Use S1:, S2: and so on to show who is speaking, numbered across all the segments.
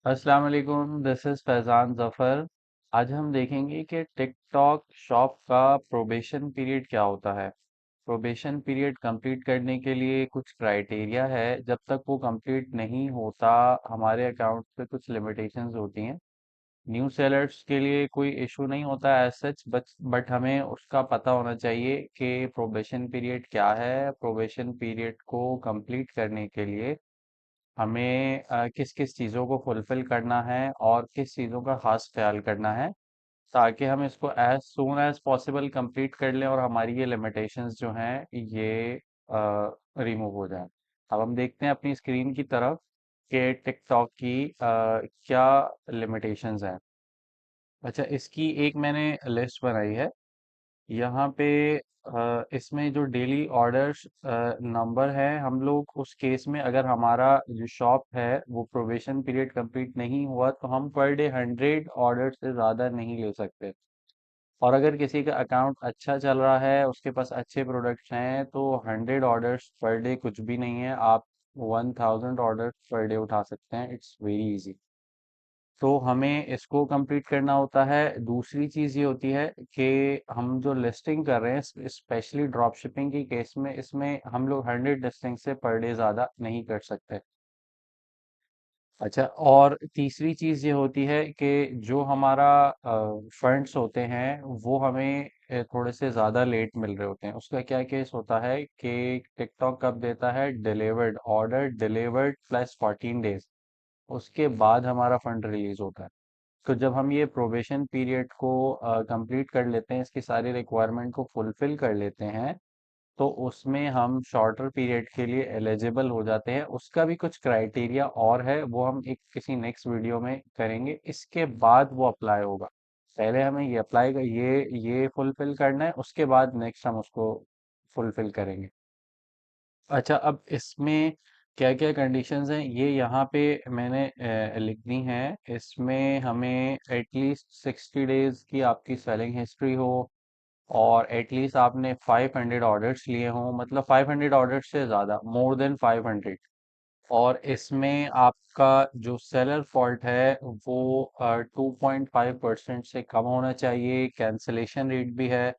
S1: अस्सलाम वालेकुम, this is Faizan Zafar. आज हम देखेंगे कि टिकटॉक शॉप का प्रोबेशन पीरियड क्या होता है। प्रोबेशन पीरियड कंप्लीट करने के लिए कुछ क्राइटेरिया है। जब तक वो कंप्लीट नहीं होता, हमारे अकाउंट पे कुछ लिमिटेशंस होती हैं। न्यू सेलर्स के लिए कोई इशू नहीं होता एज सच, बट हमें उसका पता होना चाहिए कि प्रोबेशन पीरियड क्या है। प्रोबेशन पीरियड को कंप्लीट करने के लिए हमें किस किस चीज़ों को फुलफिल करना है और किस चीज़ों का खास ख्याल करना है, ताकि हम इसको as soon as possible complete कर लें और हमारी ये लिमिटेशंस जो हैं ये रिमूव हो जाएं। अब हम देखते हैं अपनी स्क्रीन की तरफ कि टिकटॉक की क्या लिमिटेशंस हैं। अच्छा, इसकी एक मैंने लिस्ट बनाई है यहाँ पे। इसमें जो डेली ऑर्डर्स नंबर है, हम लोग उस केस में अगर हमारा जो शॉप है वो प्रोबेशन पीरियड कंप्लीट नहीं हुआ तो हम पर डे 100 ऑर्डर से ज़्यादा नहीं ले सकते। और अगर किसी का अकाउंट अच्छा चल रहा है, उसके पास अच्छे प्रोडक्ट्स हैं, तो 100 ऑर्डर्स पर डे कुछ भी नहीं है। आप 1000 ऑर्डर पर डे उठा सकते हैं। It's very easy. तो हमें इसको कंप्लीट करना होता है। दूसरी चीज़ ये होती है कि हम जो लिस्टिंग कर रहे हैं, स्पेशली ड्रॉप शिपिंग की केस में, इसमें हम लोग 100 लिस्टिंग से पर डे ज़्यादा नहीं कर सकते। अच्छा, और तीसरी चीज़ ये होती है कि जो हमारा फंड्स होते हैं वो हमें थोड़े से ज़्यादा लेट मिल रहे होते हैं। उसका क्या केस होता है कि टिकटॉक कब देता है? Delivered order delivered plus 14 days, उसके बाद हमारा फंड रिलीज होता है। तो जब हम ये प्रोबेशन पीरियड को कंप्लीट कर लेते हैं, इसकी सारी रिक्वायरमेंट को फुलफिल कर लेते हैं, तो उसमें हम शॉर्टर पीरियड के लिए एलिजिबल हो जाते हैं। उसका भी कुछ क्राइटेरिया और है, वो हम एक किसी नेक्स्ट वीडियो में करेंगे। इसके बाद वो अप्लाई होगा। पहले हमें ये अप्लाई ये फुलफिल करना है, उसके बाद नेक्स्ट हम उसको फुलफिल करेंगे। अच्छा, अब इसमें क्या क्या कंडीशंस हैं ये यहाँ पे मैंने लिख दी हैं। इसमें हमें एटलीस्ट 60 डेज की आपकी सेलिंग हिस्ट्री हो, और एटलीस्ट आपने 500 ऑर्डर्स लिए हों, मतलब 500 ऑर्डर्स से ज़्यादा, मोर देन 500। और इसमें आपका जो सेलर फॉल्ट है वो 2.5% से कम होना चाहिए। कैंसलेशन रेट भी है।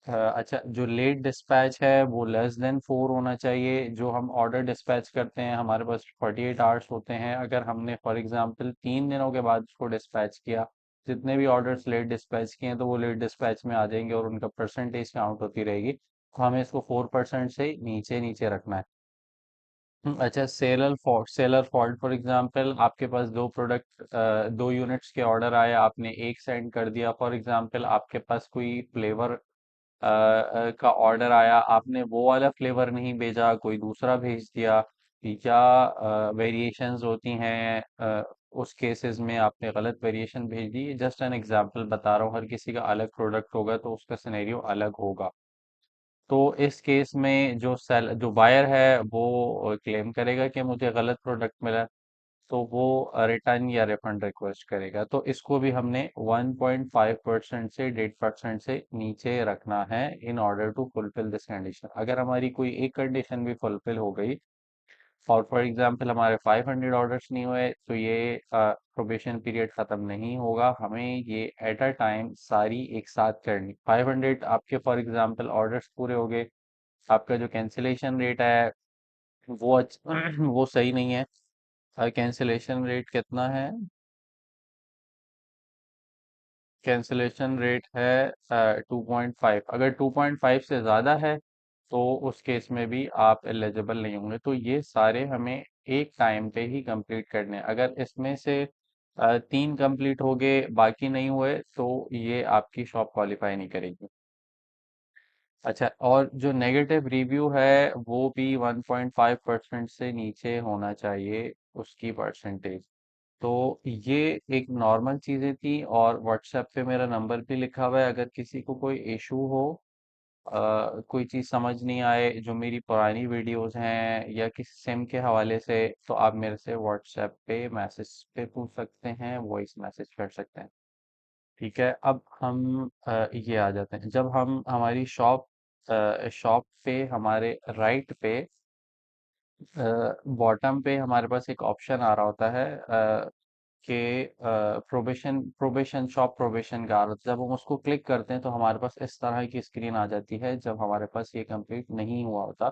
S1: अच्छा, जो लेट डिस्पैच है वो लेस देन 4 होना चाहिए। जो हम ऑर्डर डिस्पैच करते हैं, हमारे पास 48 आवर्स होते हैं। अगर हमने फॉर एग्जांपल 3 दिनों के बाद उसको डिस्पैच किया, जितने भी ऑर्डर्स लेट डिस्पैच किए हैं तो वो लेट डिस्पैच में आ जाएंगे और उनका परसेंटेज काउंट होती रहेगी। तो हमें इसको 4% से नीचे नीचे रखना है। अच्छा, सेलर फॉल्ट फॉर एग्जांपल, आपके पास दो प्रोडक्ट, 2 यूनिट्स के ऑर्डर आए, आपने एक सेंड कर दिया। फॉर एग्जांपल आपके पास कोई फ्लेवर का ऑर्डर आया, आपने वो वाला फ्लेवर नहीं भेजा, कोई दूसरा भेज दिया। या वेरिएशंस होती हैं, उस केसेस में आपने गलत वेरिएशन भेज दी। जस्ट एन एग्जांपल बता रहा हूँ, हर किसी का अलग प्रोडक्ट होगा तो उसका सिनेरियो अलग होगा। तो इस केस में जो बायर है वो क्लेम करेगा कि मुझे गलत प्रोडक्ट मिला, तो वो रिटर्न या रिफंड रिक्वेस्ट करेगा। तो इसको भी हमने 1.5% से 1.5% से नीचे रखना है in order to fulfil this condition. अगर हमारी कोई एक कंडीशन भी फुलफिल हो गई और फॉर एग्जांपल हमारे 500 ऑर्डर्स नहीं हुए, तो ये प्रोबेशन पीरियड ख़त्म नहीं होगा। हमें ये एट अ टाइम सारी एक साथ करनी। 500 आपके फॉर एग्जांपल ऑर्डर्स पूरे हो गए, आपका जो कैंसिलेशन रेट है वो वो सही नहीं है। कैंसिलेशन रेट कितना है? कैंसिलेशन रेट है 2.5। अगर 2.5 से ज़्यादा है तो उस केस में भी आप एलिजिबल नहीं होंगे। तो ये सारे हमें एक टाइम पे ही कंप्लीट करने हैं। अगर इसमें से 3 कंप्लीट हो गए, बाकी नहीं हुए, तो ये आपकी शॉप क्वालिफाई नहीं करेगी। अच्छा, और जो नेगेटिव रिव्यू है वो भी 1.5% से नीचे होना चाहिए, उसकी परसेंटेज। तो ये एक नॉर्मल चीज़ें थी, और व्हाट्सएप पे मेरा नंबर भी लिखा हुआ है। अगर किसी को कोई इशू हो, कोई चीज़ समझ नहीं आए, जो मेरी पुरानी वीडियोस हैं या किसी सिम के हवाले से, तो आप मेरे से व्हाट्सएप पे मैसेज पे पूछ सकते हैं, वॉइस मैसेज कर सकते हैं। ठीक है, अब हम ये आ जाते हैं। जब हम हमारी शॉप पे हमारे राइट पे बॉटम पे हमारे पास एक ऑप्शन आ रहा होता है कि प्रोबेशन शॉप प्रोबेशन का आ रहा होता है। जब हम उसको क्लिक करते हैं तो हमारे पास इस तरह की स्क्रीन आ जाती है जब हमारे पास ये कंप्लीट नहीं हुआ होता।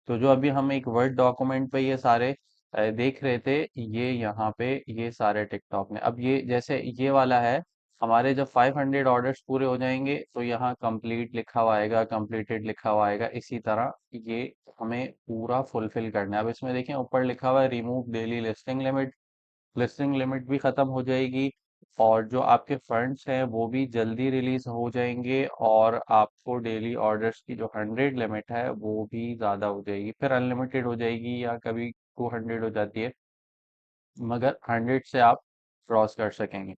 S1: तो जो अभी हम एक वर्ड डॉक्यूमेंट पे ये सारे देख रहे थे, ये यहाँ पे ये सारे टिकटॉक में, अब ये जैसे ये वाला है, हमारे जब 500 ऑर्डर्स पूरे हो जाएंगे तो यहाँ कंप्लीट लिखा हुआ आएगा, कंप्लीटेड लिखा हुआ आएगा। इसी तरह ये हमें पूरा फुलफिल करना है। अब इसमें देखें ऊपर लिखा हुआ है remove daily listing limit. Listing limit भी खत्म हो जाएगी और जो आपके फंड्स हैं वो भी जल्दी रिलीज हो जाएंगे, और आपको डेली ऑर्डर्स की जो 100 लिमिट है वो भी ज़्यादा हो जाएगी, फिर अनलिमिटेड हो जाएगी या कभी 200 हो जाती है, मगर 100 से आप क्रॉस कर सकेंगे।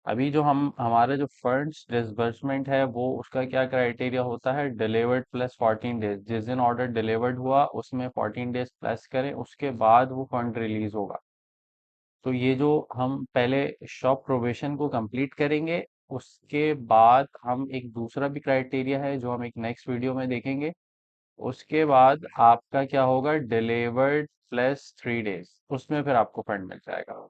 S1: अभी जो हम हमारे जो फंड्स डिसबर्समेंट है वो उसका क्या क्राइटेरिया होता है, डिलीवर्ड प्लस 14 डेज। जिस दिन ऑर्डर डिलीवर्ड हुआ उसमें 14 डेज प्लस करें, उसके बाद वो फंड रिलीज होगा। तो ये जो हम पहले शॉप प्रोबेशन को कंप्लीट करेंगे, उसके बाद हम एक दूसरा भी क्राइटेरिया है जो हम एक नेक्स्ट वीडियो में देखेंगे। उसके बाद आपका क्या होगा, डिलीवर्ड प्लस 3 डेज, उसमें फिर आपको फंड मिल जाएगा।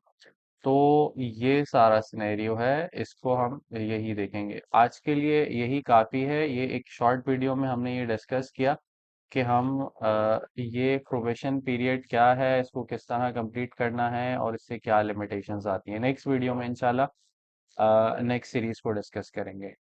S1: तो ये सारा सिनेरियो है, इसको हम यही देखेंगे। आज के लिए यही काफ़ी है। ये एक शॉर्ट वीडियो में हमने ये डिस्कस किया कि हम ये प्रोबेशन पीरियड क्या है, इसको किस तरह कंप्लीट करना है और इससे क्या लिमिटेशंस आती हैं। नेक्स्ट वीडियो में इंशाल्लाह नेक्स्ट सीरीज को डिस्कस करेंगे।